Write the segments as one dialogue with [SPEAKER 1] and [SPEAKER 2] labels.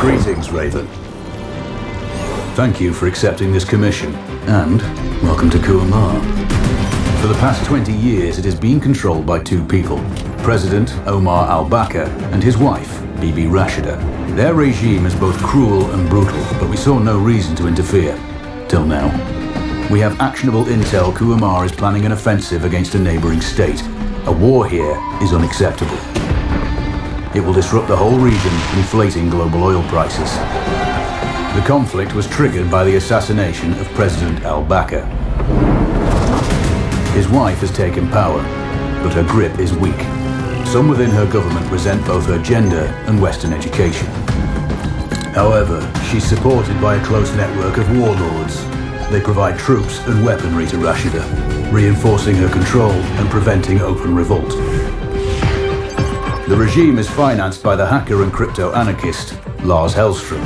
[SPEAKER 1] Greetings, Raven. Thank you for accepting this commission, and welcome to Kuamar. For the past 20 years, it has been controlled by two people, President Omar al-Bakr and his wife, Bibi Rashida. Their regime is both cruel and brutal, but we saw no reason to interfere. Till now. We have actionable intel Kuamar is planning an offensive against a neighboring state. A war here is unacceptable. It will disrupt the whole region, inflating global oil prices. The conflict was triggered by the assassination of President al-Bakr. His wife has taken power, but her grip is weak. Some within her government resent both her gender and Western education. However, she's supported by a close network of warlords. They provide troops and weaponry to Rashida, reinforcing her control and preventing open revolt. The regime is financed by the hacker and crypto-anarchist, Lars Hellstrom.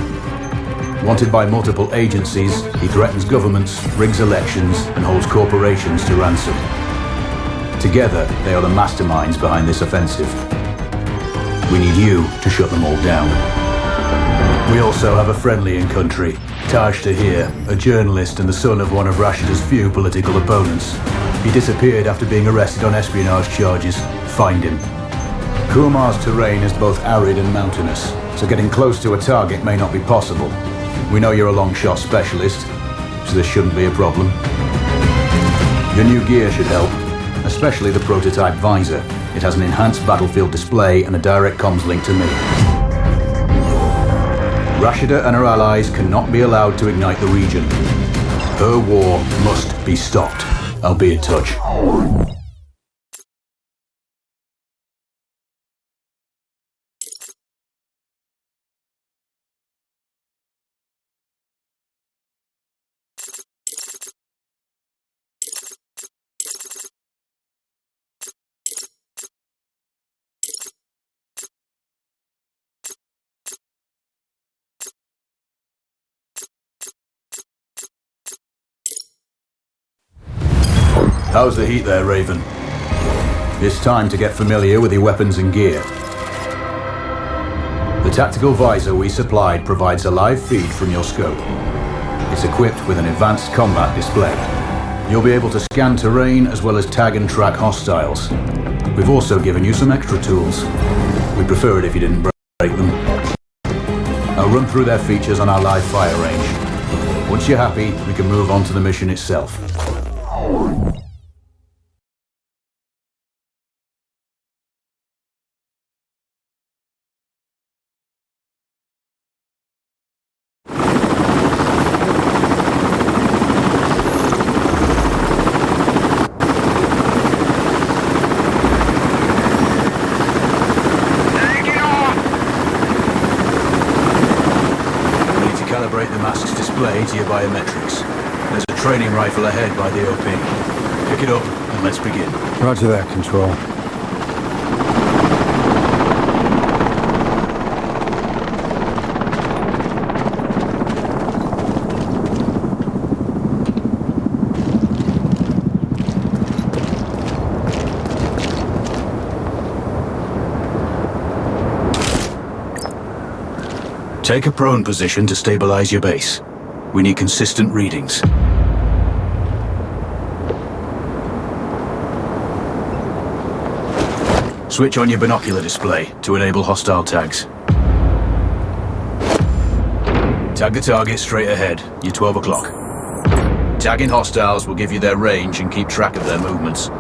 [SPEAKER 1] Wanted by multiple agencies, he threatens governments, rigs elections, and holds corporations to ransom. Together, they are the masterminds behind this offensive. We need you to shut them all down. We also have a friendly in country, Taj Tahir, a journalist and the son of one of Rashida's few political opponents. He disappeared after being arrested on espionage charges. Find him. Kuamar's terrain is both arid and mountainous, so getting close to a target may not be possible. We know you're a long-shot specialist, so this shouldn't be a problem. Your new gear should help, especially the prototype visor. It has an enhanced battlefield display and a direct comms link to me. Rashida and her allies cannot be allowed to ignite the region. Her war must be stopped. I'll be in touch. How's the heat there, Raven? It's time to get familiar with your weapons and gear. The tactical visor we supplied provides a live feed from your scope. It's equipped with an advanced combat display. You'll be able to scan terrain as well as tag and track hostiles. We've also given you some extra tools. We'd prefer it if you didn't break them. I'll run through their features on our live fire range. Once you're happy, we can move on to the mission itself. To your biometrics. There's a training rifle ahead by the OP. Pick it up and let's begin.
[SPEAKER 2] Roger that, Control.
[SPEAKER 1] Take a prone position to stabilize your base. We need consistent readings. Switch on your binocular display to enable hostile tags. Tag the target straight ahead, you're 12 o'clock. Tagging hostiles will give you their range and keep track of their movements.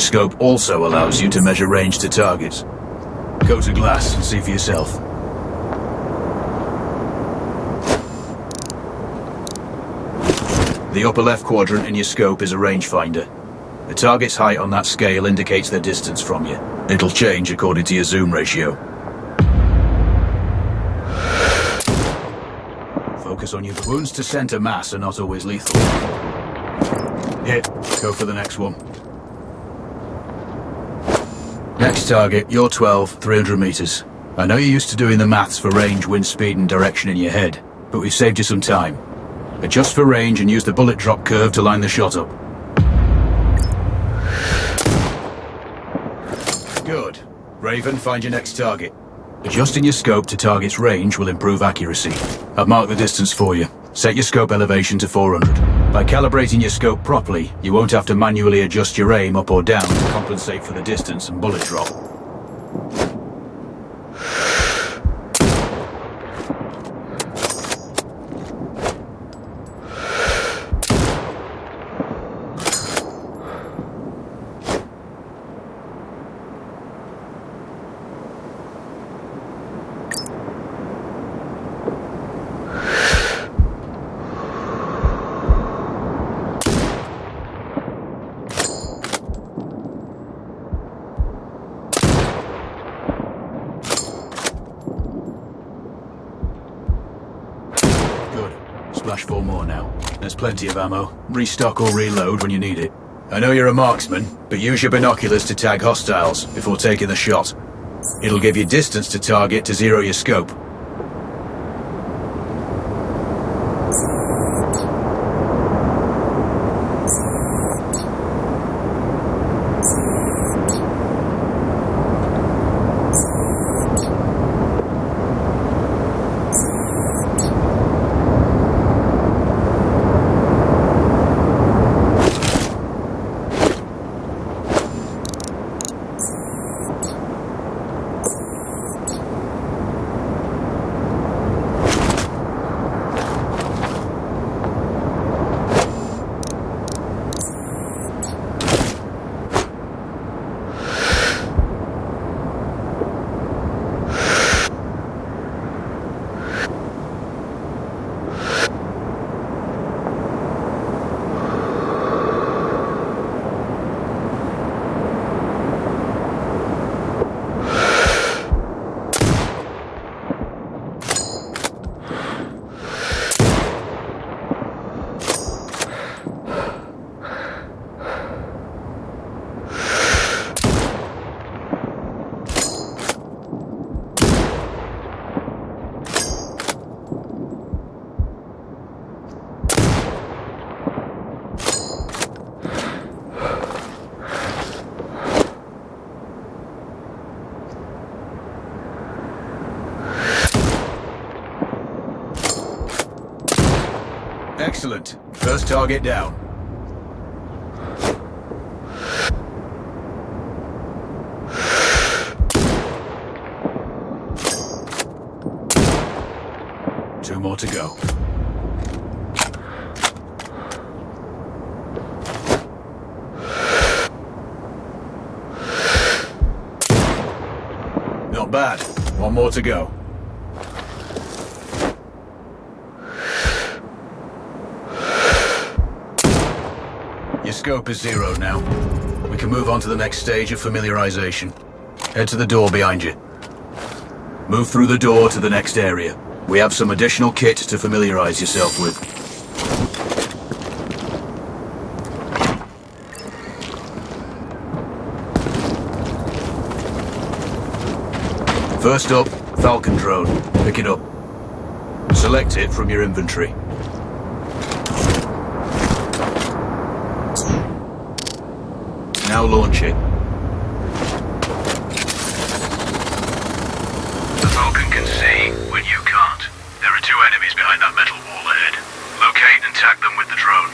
[SPEAKER 1] scope also allows you to measure range to targets. Go to glass and see for yourself. The upper left quadrant in your scope is a rangefinder. The target's height on that scale indicates their distance from you. It'll change according to your zoom ratio. Focus on your wounds to center mass are not always lethal. Hit. Go for the next one. Next target, you're 12, 300 meters. I know you're used to doing the maths for range, wind speed and direction in your head, but we've saved you some time. Adjust for range and use the bullet drop curve to line the shot up. Good. Raven, find your next target. Adjusting your scope to target's range will improve accuracy. I've marked the distance for you. Set your scope elevation to 400. By calibrating your scope properly, you won't have to manually adjust your aim up or down to compensate for the distance and bullet drop. Splash 4 more now. There's plenty of ammo. Restock or reload when you need it. I know you're a marksman, but use your binoculars to tag hostiles before taking the shot. It'll give you distance to target to zero your scope. Excellent. First target down. Two more to go. Not bad. One more to go. Your scope is zero now. We can move on to the next stage of familiarization. Head to the door behind you. Move through the door to the next area. We have some additional kit to familiarize yourself with. First up, Falcon drone. Pick it up. Select it from your inventory. Now launch it.
[SPEAKER 2] The Falcon can see when you can't. There are two enemies behind that metal wall ahead. Locate and tag them with the drone.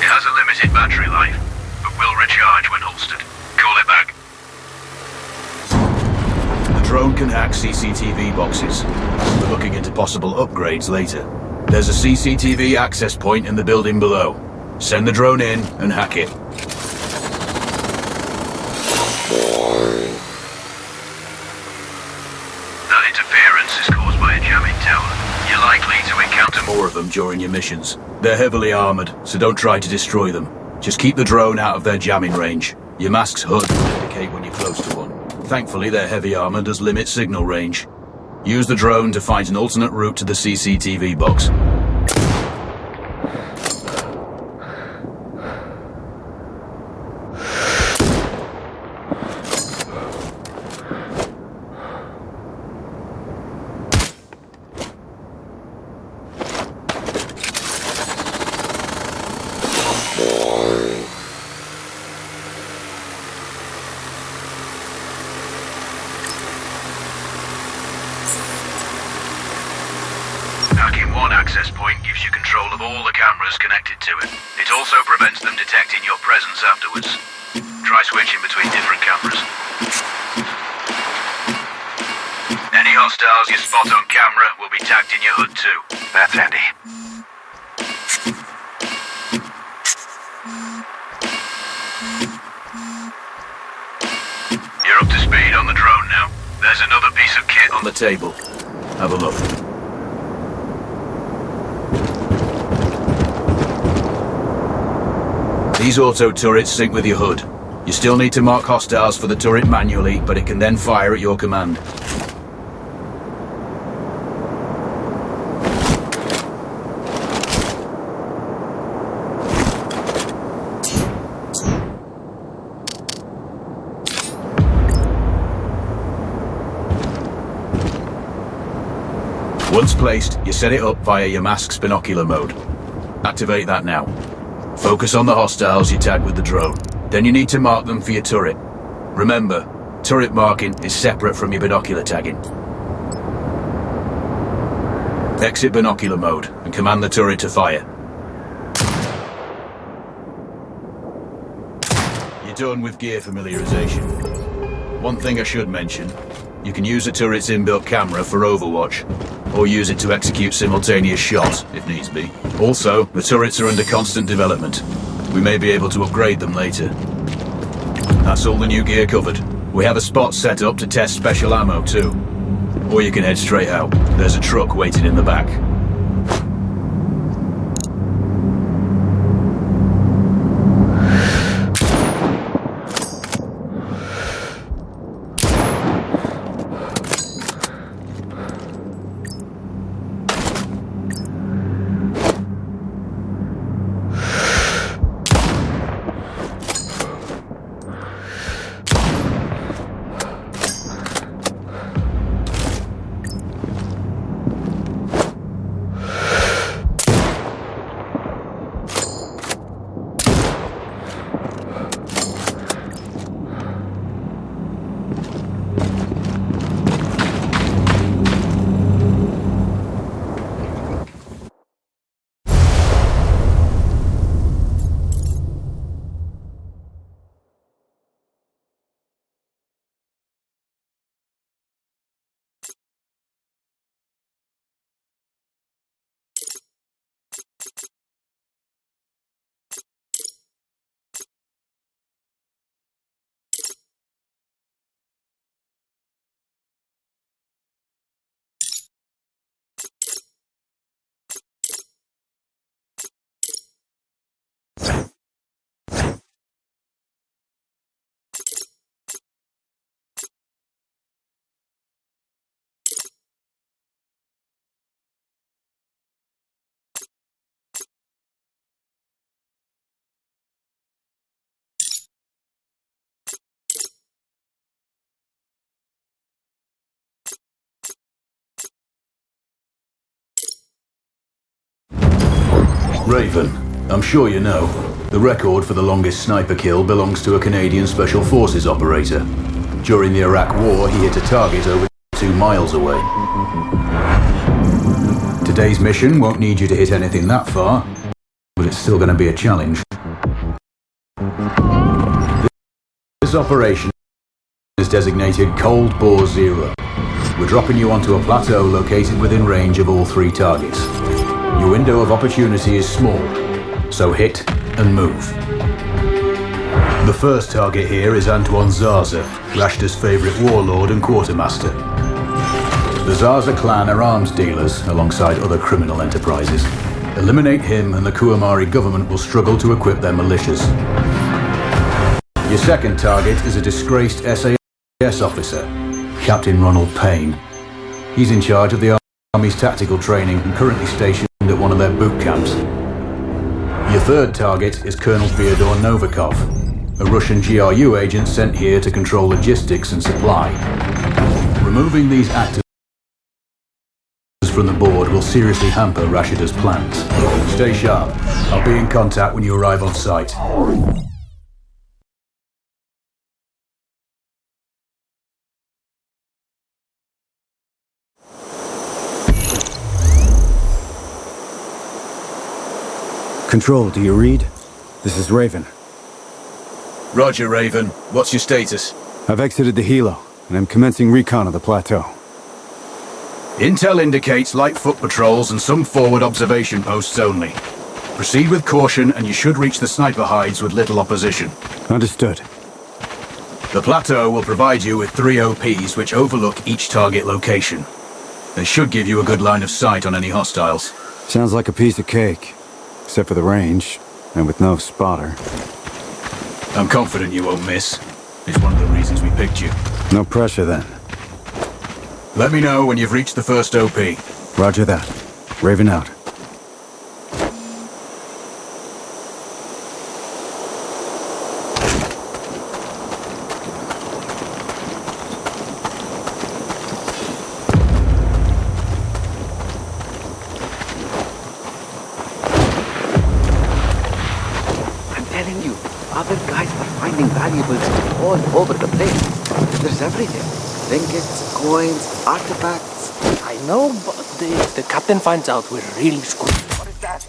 [SPEAKER 2] It has a limited battery life, but will recharge when holstered. Call it back.
[SPEAKER 1] The drone can hack CCTV boxes. We're looking into possible upgrades later. There's a CCTV access point in the building below. Send the drone in and hack it.
[SPEAKER 2] That interference is caused by a jamming tower. You're likely to encounter
[SPEAKER 1] More of them during your missions. They're heavily armored, so don't try to destroy them. Just keep the drone out of their jamming range. Your mask's HUD will indicate when you're close to one. Thankfully, their heavy armor does limit signal range. Use the drone to find an alternate route to the CCTV box.
[SPEAKER 2] Hacking one access point gives you control of all the cameras connected to it. It also prevents them detecting your presence afterwards. Try switching between different cameras. Any hostiles you spot on camera will be tagged in your HUD too. That's handy. You're up to speed on the drone now. There's another piece of kit
[SPEAKER 1] On the table. Have a look. These auto turrets sync with your HUD. You still need to mark hostiles for the turret manually, but it can then fire at your command. Once placed, you set it up via your mask's binocular mode. Activate that now. Focus on the hostiles you tag with the drone. Then you need to mark them for your turret. Remember, turret marking is separate from your binocular tagging. Exit binocular mode and command the turret to fire. You're done with gear familiarization. One thing I should mention, you can use the turret's inbuilt camera for overwatch, or use it to execute simultaneous shots, if needs be. Also, the turrets are under constant development. We may be able to upgrade them later. That's all the new gear covered. We have a spot set up to test special ammo too. Or you can head straight out. There's a truck waiting in the back. Raven, I'm sure you know, the record for the longest sniper kill belongs to a Canadian Special Forces operator. During the Iraq War, he hit a target over 2 miles away. Today's mission won't need you to hit anything that far, but it's still going to be a challenge. This operation is designated Cold Bore Zero. We're dropping you onto a plateau located within range of all 3 targets. Your window of opportunity is small, so hit and move. The first target here is Antoine Zaza, Rashta's favorite warlord and quartermaster. The Zaza clan are arms dealers alongside other criminal enterprises. Eliminate him and the Kuamari government will struggle to equip their militias. Your second target is a disgraced SAS officer, Captain Ronald Payne. He's in charge of the Army's tactical training and currently stationed at one of their boot camps. Your third target is Colonel Fyodor Novikov, a Russian GRU agent sent here to control logistics and supply. Removing these actors from the board will seriously hamper Rashida's plans. Stay sharp. I'll be in contact when you arrive on site.
[SPEAKER 3] Control, do you read? This is Raven.
[SPEAKER 1] Roger, Raven. What's your status?
[SPEAKER 3] I've exited the helo, and I'm commencing recon of the plateau.
[SPEAKER 1] Intel indicates light foot patrols and some forward observation posts only. Proceed with caution and you should reach the sniper hides with little opposition.
[SPEAKER 3] Understood.
[SPEAKER 1] The plateau will provide you with 3 OPs which overlook each target location. They should give you a good line of sight on any hostiles.
[SPEAKER 3] Sounds like a piece of cake. Except for the range, and with no spotter.
[SPEAKER 1] I'm confident you won't miss. It's one of the reasons we picked you.
[SPEAKER 3] No pressure then.
[SPEAKER 1] Let me know when you've reached the first OP.
[SPEAKER 3] Roger that. Raven out.
[SPEAKER 4] Other guys are finding valuables all over the place. There's everything. Trinkets, coins, artifacts.
[SPEAKER 5] I know, but the captain finds out we're really screwed. What is that?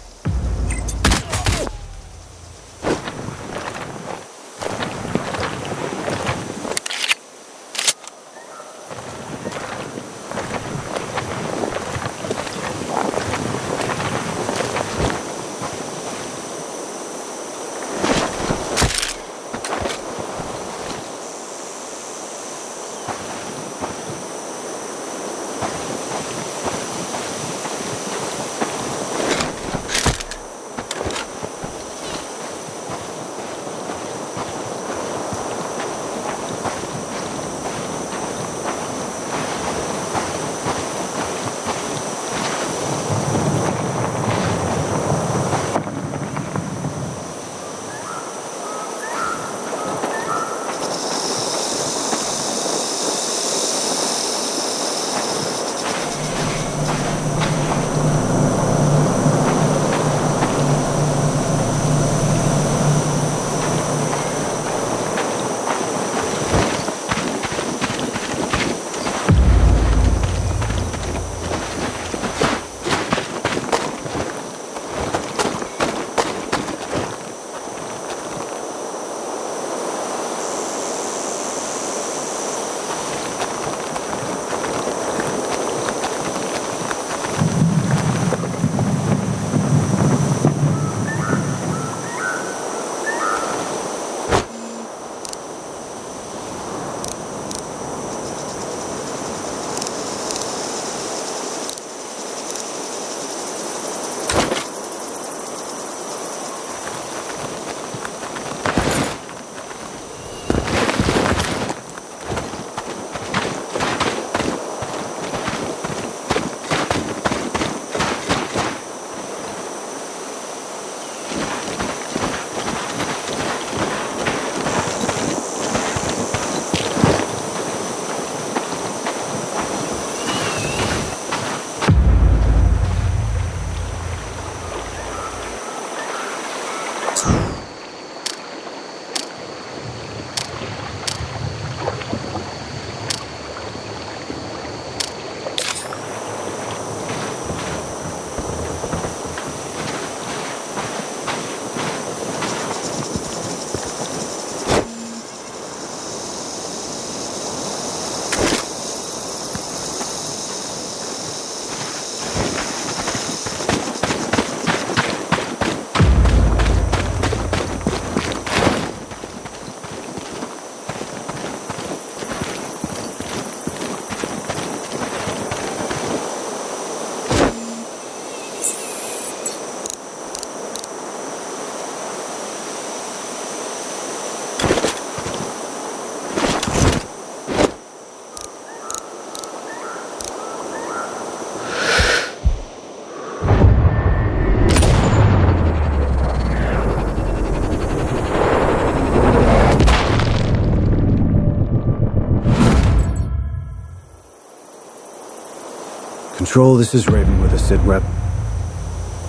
[SPEAKER 3] Control, this is Raven with a SID rep.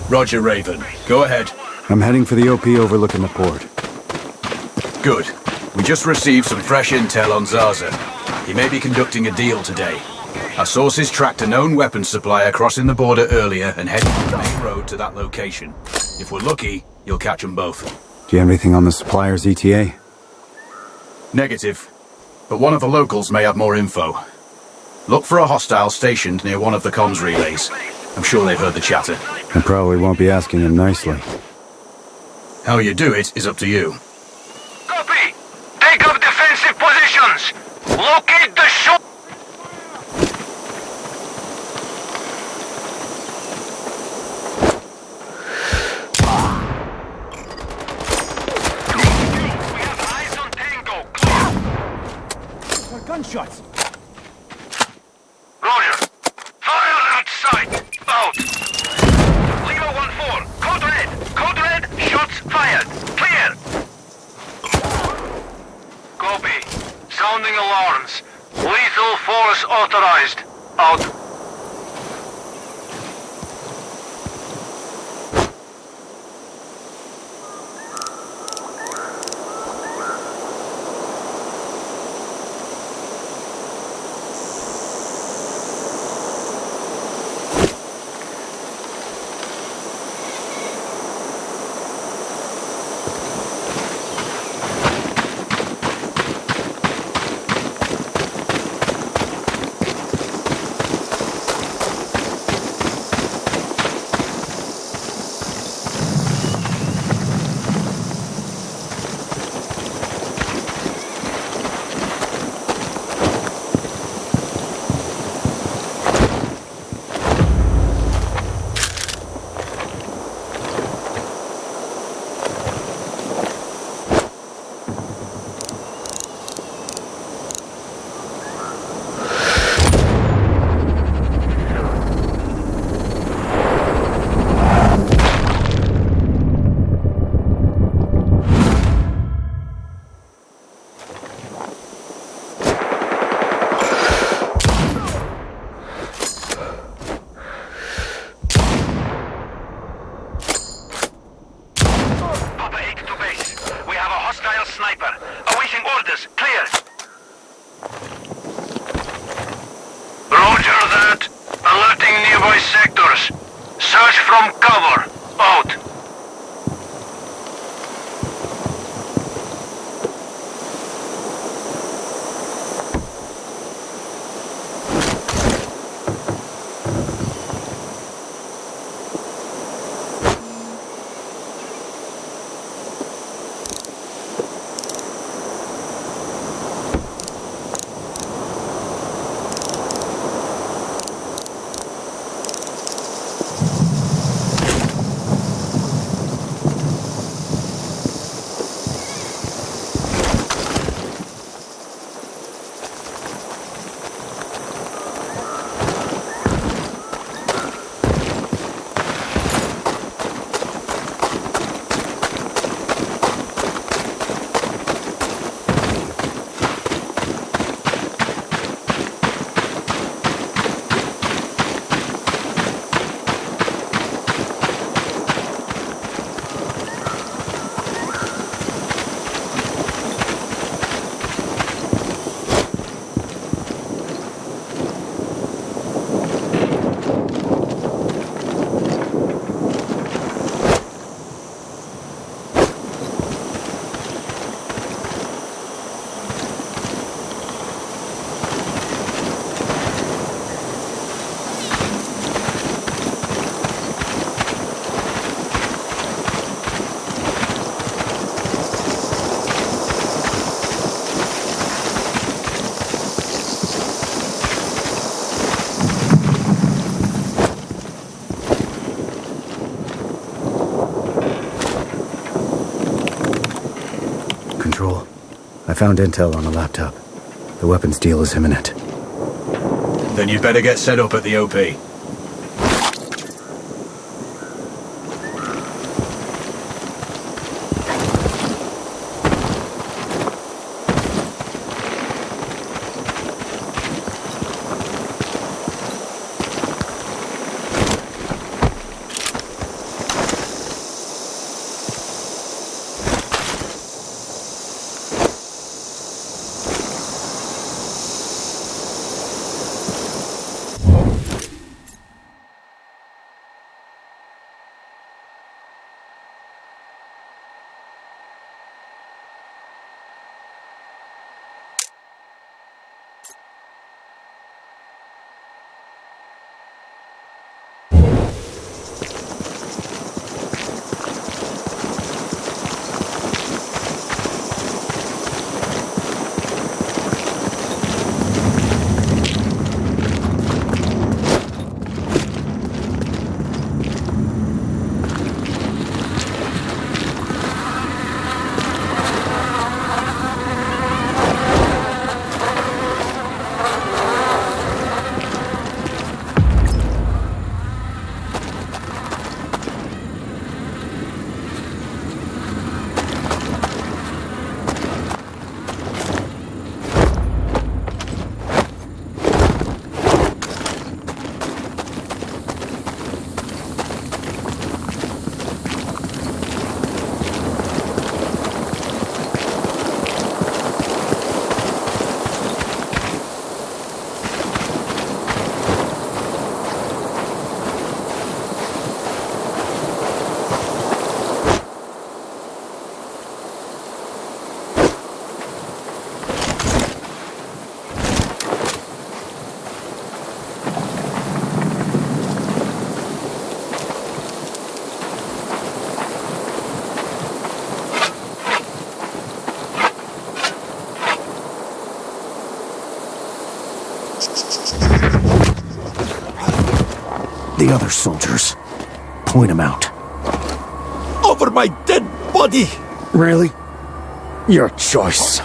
[SPEAKER 1] Roger, Raven. Go ahead.
[SPEAKER 3] I'm heading for the OP overlooking the port.
[SPEAKER 1] Good. We just received some fresh intel on Zaza. He may be conducting a deal today. Our sources tracked a known weapons supplier crossing the border earlier and heading on the main road to that location. If we're lucky, you'll catch them both.
[SPEAKER 3] Do you have anything on the supplier's ETA?
[SPEAKER 1] Negative. But one of the locals may have more info. Look for a hostile stationed near one of the comms relays. I'm sure they've heard the chatter.
[SPEAKER 3] I probably won't be asking him nicely.
[SPEAKER 1] How you do it is up to you.
[SPEAKER 2] Copy! Take up defensive positions! Locate the shore! We have eyes on Tango. Clear!
[SPEAKER 3] Gunshots!
[SPEAKER 2] Roger. Fire at sight. Out. Lima 1-4. Code red. Code red. Shots fired. Clear. Copy. Sounding alarms. Lethal force authorized. Out. Sniper. Awaiting orders. Clear. Roger that. Alerting nearby sectors. Search from cover. Out.
[SPEAKER 3] I found intel on a laptop. The weapons deal is imminent.
[SPEAKER 1] Then you'd better get set up at the OP.
[SPEAKER 3] the other soldiers? Point them out.
[SPEAKER 6] Over my dead body!
[SPEAKER 3] Really? Your choice.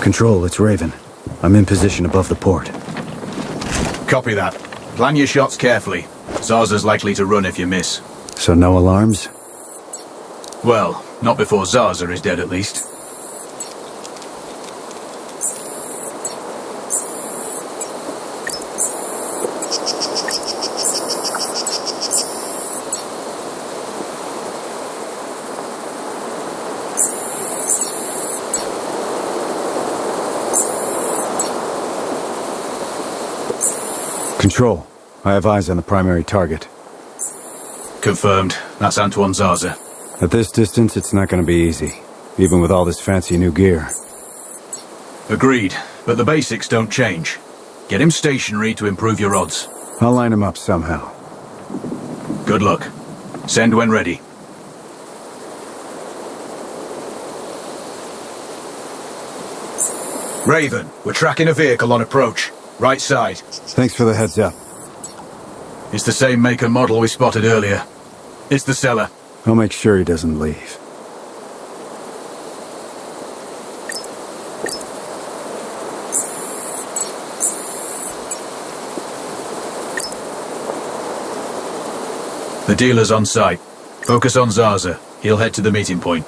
[SPEAKER 3] Control, it's Raven. I'm in position above the port.
[SPEAKER 1] Copy that. Plan your shots carefully. Zarza's likely to run if you miss.
[SPEAKER 3] So no alarms?
[SPEAKER 1] Well, not before Zarza is dead at least.
[SPEAKER 3] Control, I have eyes on the primary target.
[SPEAKER 1] Confirmed. That's Antoine Zarza.
[SPEAKER 3] At this distance, it's not going to be easy, even with all this fancy new gear.
[SPEAKER 1] Agreed, but the basics don't change. Get him stationary to improve your odds.
[SPEAKER 3] I'll line him up somehow.
[SPEAKER 1] Good luck. Send when ready. Raven, we're tracking a vehicle on approach. Right side.
[SPEAKER 3] Thanks for the heads up.
[SPEAKER 1] It's the same make and model we spotted earlier. It's the seller.
[SPEAKER 3] I'll make sure he doesn't leave.
[SPEAKER 1] The dealer's on site. Focus on Zarza. He'll head to the meeting point.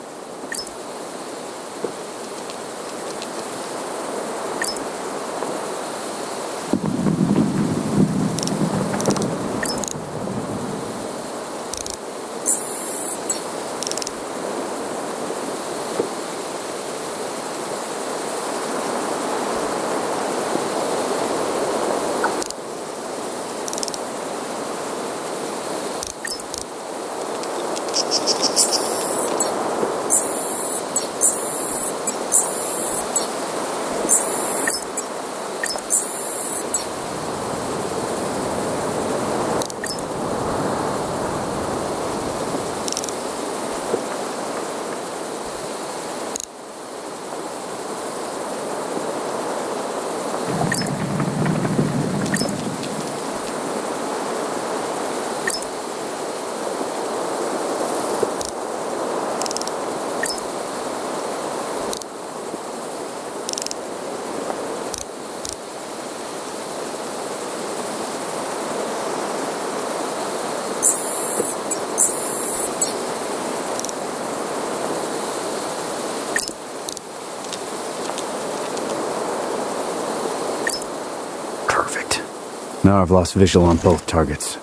[SPEAKER 3] Now I've lost visual on both targets.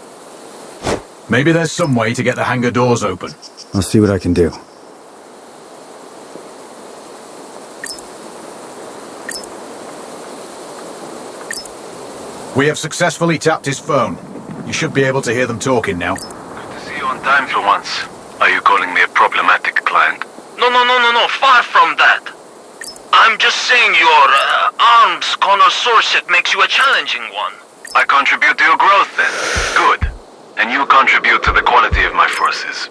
[SPEAKER 1] Maybe there's some way to get the hangar doors open.
[SPEAKER 3] I'll see what I can do.
[SPEAKER 1] We have successfully tapped his phone. You should be able to hear them talking now.
[SPEAKER 2] Good to see you on time for once. Are you calling me a problematic client?
[SPEAKER 7] No, far from that. I'm just saying your arms connoisseurship makes you a challenging one.
[SPEAKER 2] I contribute to your growth then. Good. And you contribute to the quality of my forces.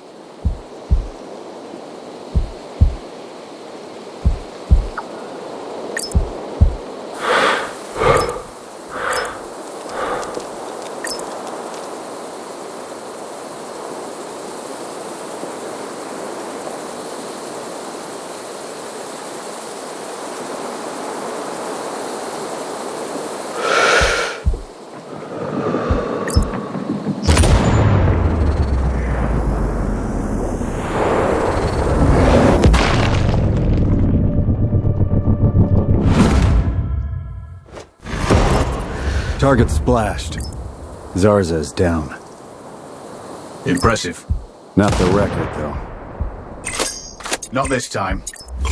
[SPEAKER 3] Target splashed. Zarza is down.
[SPEAKER 1] Impressive.
[SPEAKER 3] Not the record, though.
[SPEAKER 1] Not this time.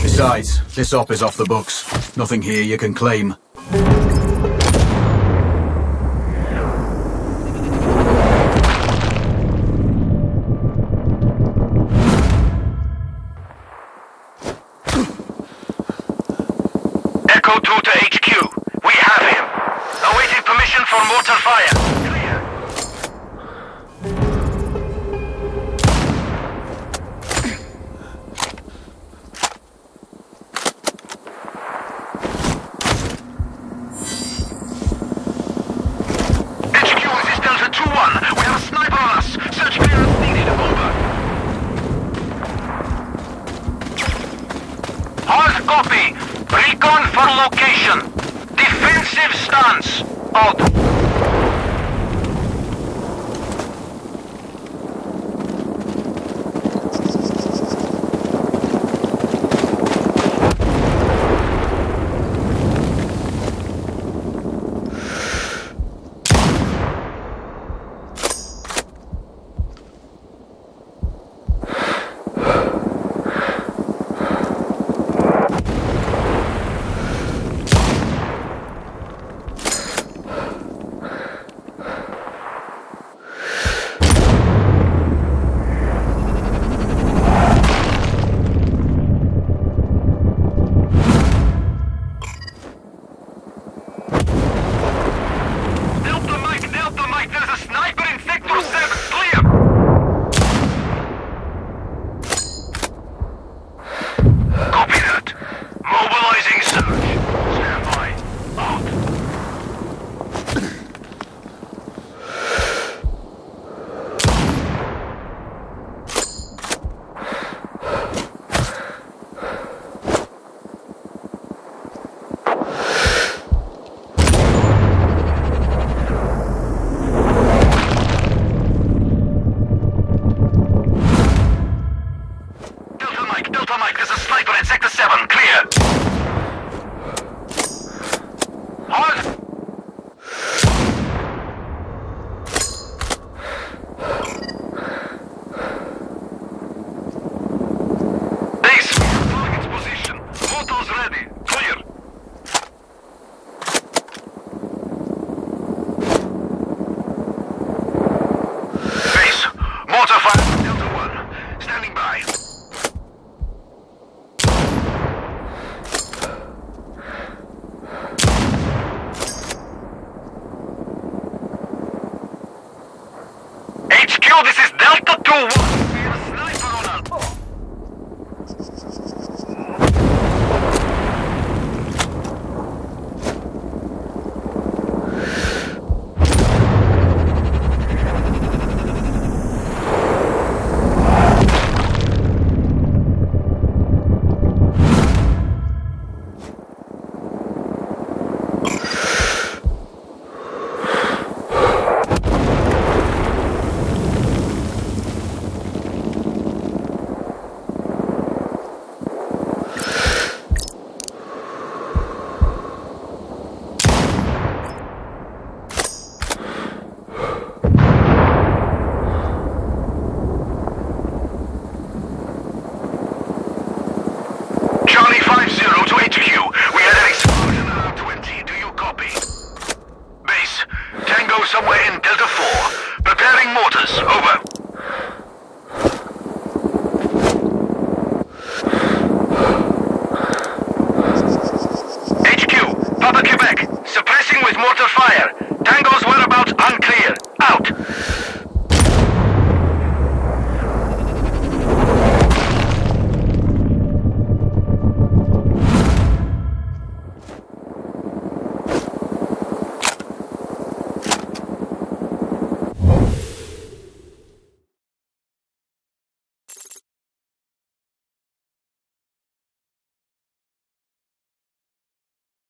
[SPEAKER 1] Besides, this op is off the books. Nothing here you can claim.
[SPEAKER 7] Echo 2 to HQ. We have him. Awaiting permission for mortar fire. Clear. location. Defensive stance. Out.